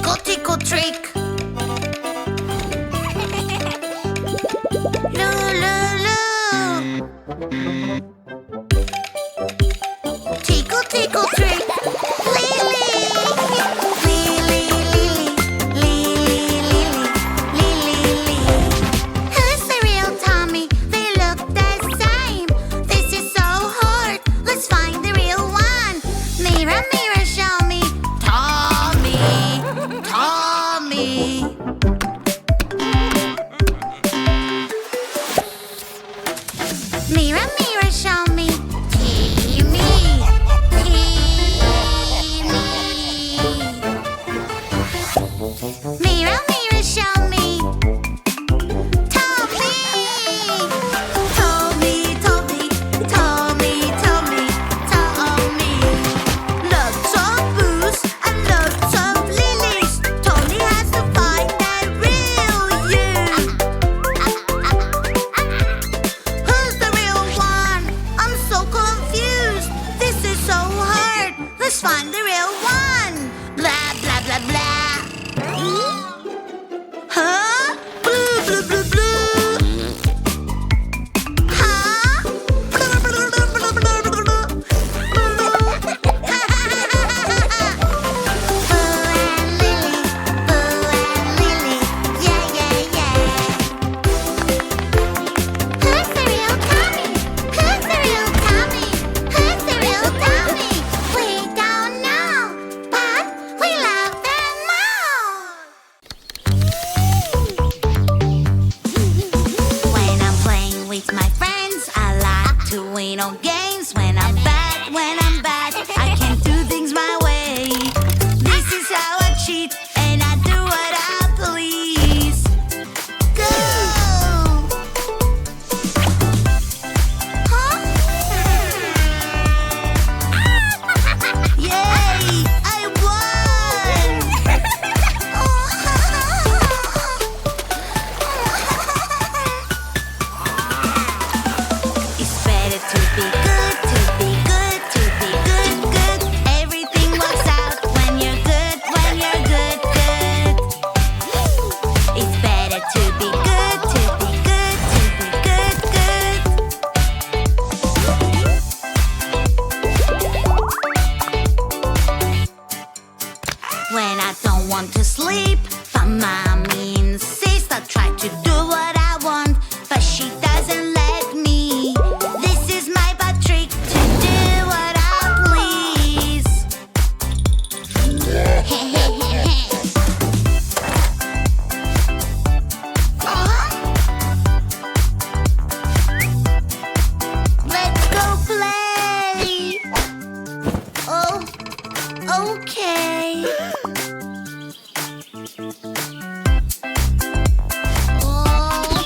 Tickle, tickle, trick. Loo, loo, loo. Tickle, tickle, trick. Lily. Lily, Lily, Lily, Lily, Lily. Who's the real Tommy? They look the same. This is so hard. Let's find the real one. Mirror, mirror, show me. Tommy, Tommy. Mirror, mirror, show me. Timmy, Timmy. Mirror, mirror, show me. Tommy. Tommy, Tommy, Tommy, Tommy, Tommy. Lots of booze and lots of lilies. Tommy has to find the real you. Who's the real one? I'm so confused. This is so hard. Let's find the real one. Blah, blah, blah, blah. Huh? Blue, blue, blue, blue. Huh? Blue, blue, blue, blue, blue, blue, blue. Boo and Lily, yeah, yeah, yeah. Who's the real Tommy? Who's the real Tommy? Who's the real Tommy? We don't know, but we love them all. When I'm playing with my friends, I like to win on games. When I'm bad, I can't do things my way. This is how I cheat, and I do what I please. Go! Huh? Yay! I won! It's better to be good, to be good, to be good, good. Everything works out when you're good, good. It's better to be good, to be good, to be good, good. When I don't want to sleep, but mommy insists I try to do what I want, but she doesn't let me. This is my bad trick to do what I please. Let's go play. Oh, okay. Oh.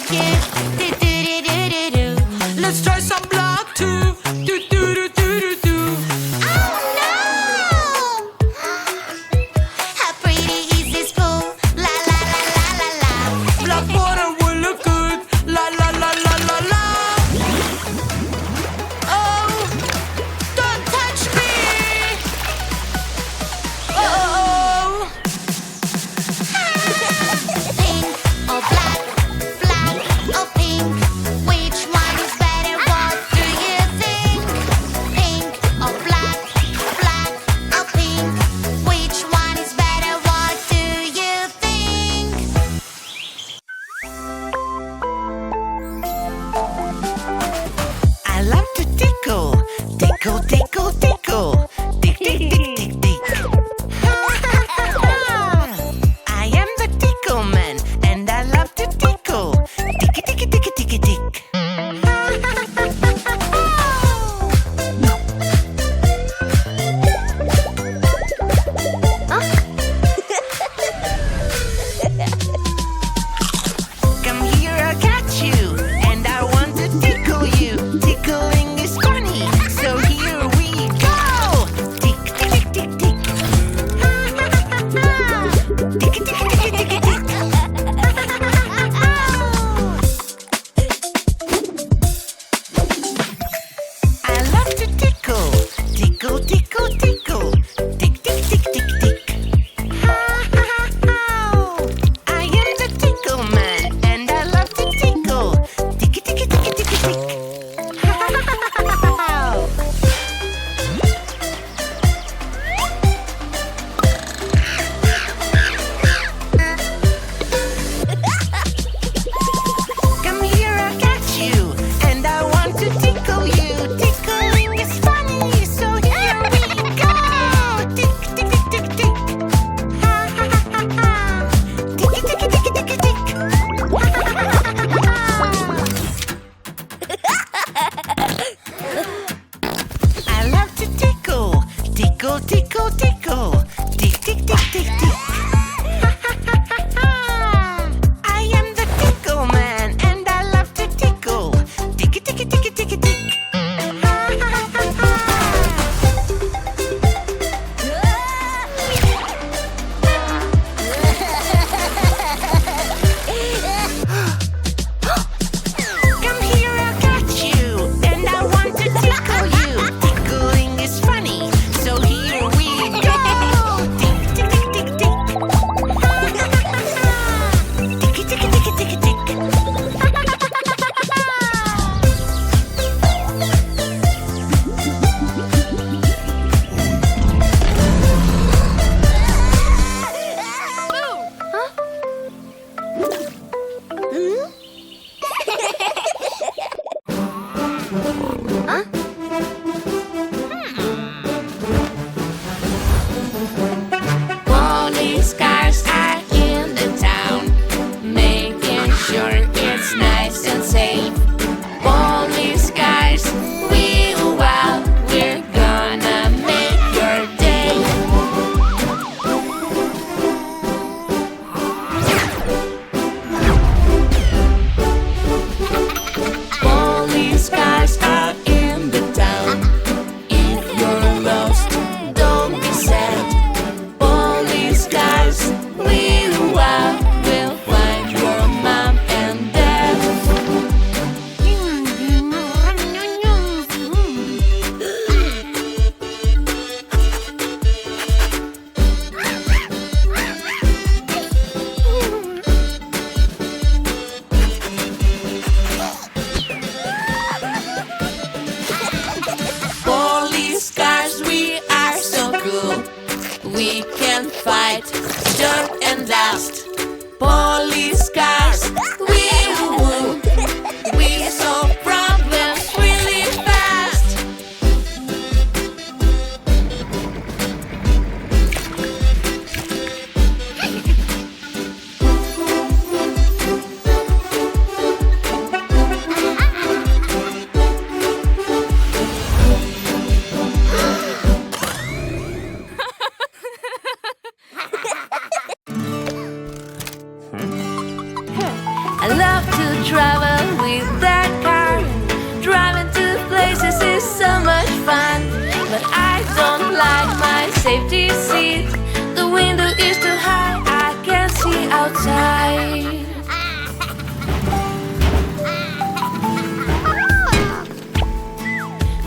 like it. Do do do do do do. Let's try some black too. Do do do do do do. Oh no! How pretty is this pool? La la la la la la. Black water will look good. La la la la la la. Oh, don't touch me! Oh. Pink or black, black or pink? Which one is better? What do you think? Pink or black, black or pink? Which one is better? What do you think? I love to tickle, tickle, tickle, tickle, tick, tick, tick, tick, tick. I am the tickle man, and I love to tickle, ticky, ticky, ticky, ticky, tick. Come here, I'll catch you, and I want to tickle you. Tickling is funny, so here we go. Tick, tick, tick, tick, tick. Tick, tick, tick, tick, tick, tick. I love to tickle, tickle, tickle, tickle. Tick, tick, tick, tick, tick. I am the tickle man, and I love to tickle. Ticky, ticky, ticky, ticky, tick. Come here, I'll catch you, and I want to tickle you. Tickling is funny, so here we go. Tick, tick, tick, tick, tick. Ticky, ticky, ticky, ticky, tick. I love to tickle, tickle, tickle, tickle. Tick, tick, tick, tick, tick. I am the tickle man, and I love to tickle. Ticky, ticky, ticky, ticky, tick. Come here, I'll catch you, and I want to tickle you. Tickling is funny, so here we go. Tick, tick, tick, tick, tick. Ticky, ticky, ticky, ticky, tick. Police cars are in the town, making sure it's nice and safe. Police cars, we're gonna make your day. Police cars are in the town. If you're lost, don't be sad. Police cars, we'll find your mom and dad. Police cars, we are so cool. We can fight dirt and dust. Police cars, we solve problems really fast. safety seat. The window is too high, I can't see outside.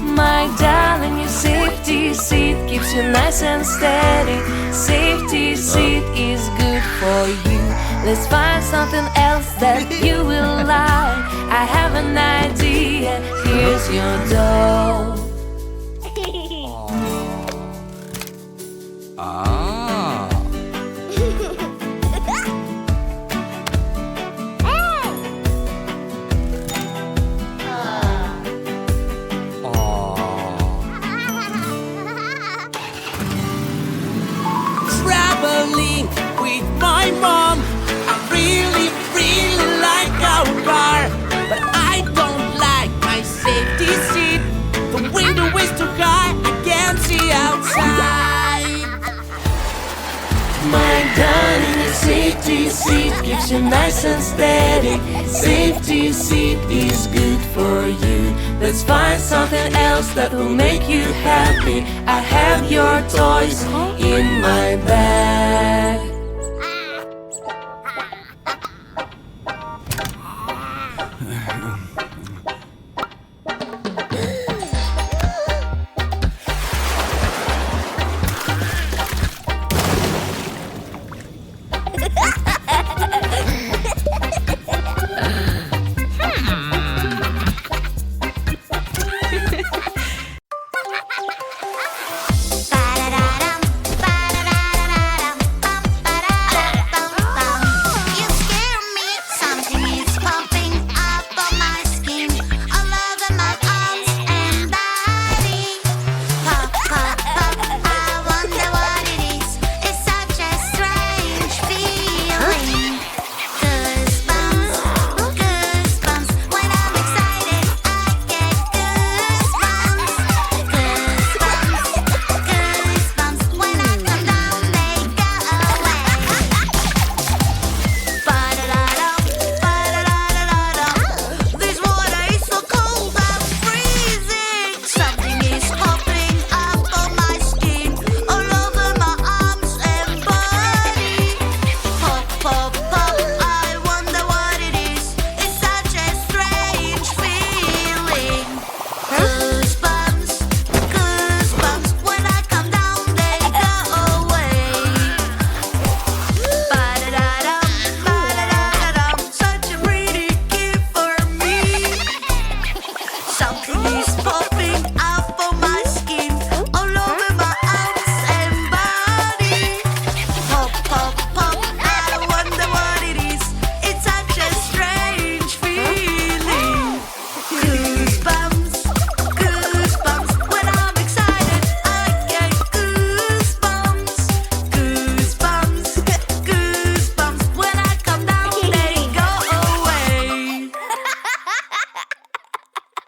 My darling, your safety seat keeps you nice and steady. Safety seat is good for you. Let's find something else that you will like. I have an idea, here's your doll. Ah. Traveling with my mom. I really, really like our car, but I don't like my safety seat. The window is too high, I can't see outside. My darling, your safety seat keeps you nice and steady. Safety seat is good for you. Let's find something else that will make you happy. I have your toys in my bag.